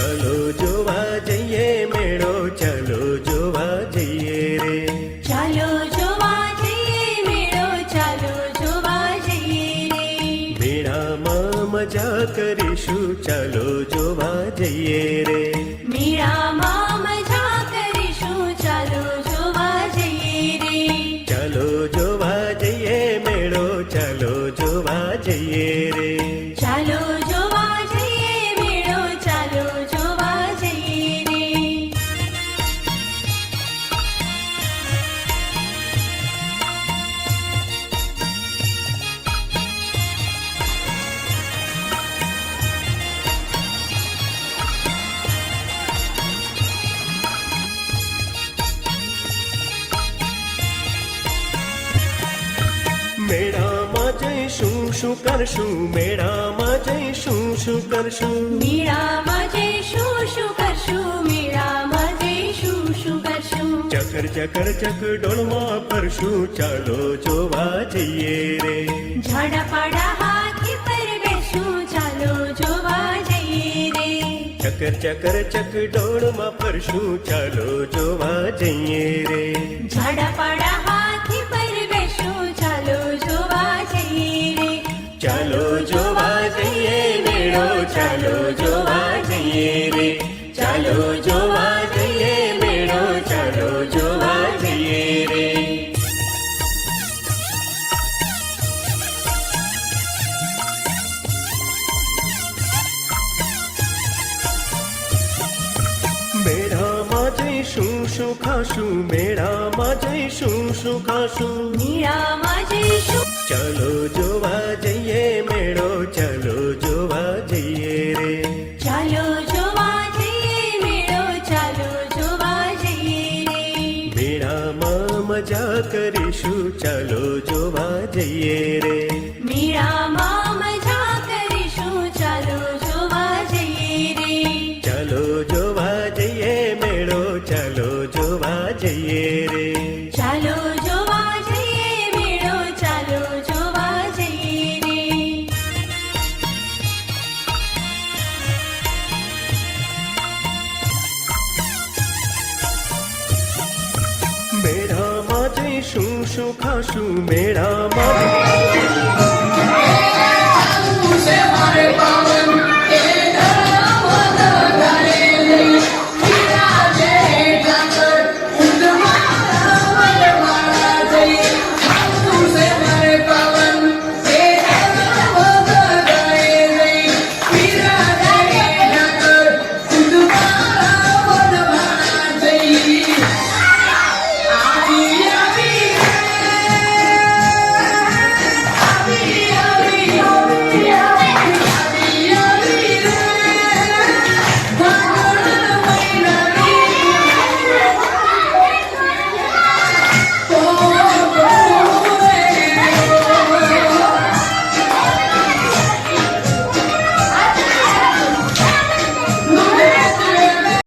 ચાલો જોવા જઈએ મેળો, ચાલો જોવા જઈએ રે. ચાલો જોવા જઈએ મેળો, ચાલો જોવા જઈએ રે. મેળામાં મજા કરીશું, ચાલો જોવા જઈએ રે. મેળામાં મજા કરીશું, ચાલો જોવા જઈએ રે. ચાલો જોવા જઈએ મેળો, ચાલો જોવા જઈએ રે. ચાલો જોવા જઈએ મેળો, ચાલો જોવા જઈએ રે. મેળામાં જઈશું શું કરશું, મેળામાં જઈશું શું કરશું. મેળામાં જઈશું શું કરશું, મેળામાં જઈશું શું કરશું. ચકર ચકર ચકડોળમાં ફરશું, ચાલો જોવા જઈએ રે. ઝાડા પાડા હાથી પર બેસું, ચાલો જોવા જઈએ રે. ચકર ચકર ચકડોળમાં ફરશું, ચાલો જોવા જઈએ રે. ઝાડા પાડા હાથી પર બેસું, ચાલો જોવા જઈએ રે. ચાલો જોવા જઈએ મેળો, ચાલો જોવા જઈએ રે. ચાલો જોવા જઈએ મેળો, ચાલો જોવા જઈએ રે. મેળામાં જઈશું શું ખાશું, મેળામાં જઈશું શું ખાશું. મેળામાં જઈશું, ચાલો જોવા જઈએ મેળો, ચાલો જોવા જઈએ રે. ચાલો જોવા જઈએ મેળો, ચાલો જોવા જઈએ રે. મેળામાં મજા કરીશું, ચાલો જોવા જઈએ રે. મેળામાં મજા કરીશું, ચાલો જોવા જઈએ રે. ચાલો જોવા જઈએ મેળો, ચાલો જોવા જઈએ રે. ચાલો જોવા જઈએ મેળો, ચાલો જોવા જઈએ રે. મેળામાં જઈશું શું ખાશું, મેળામાં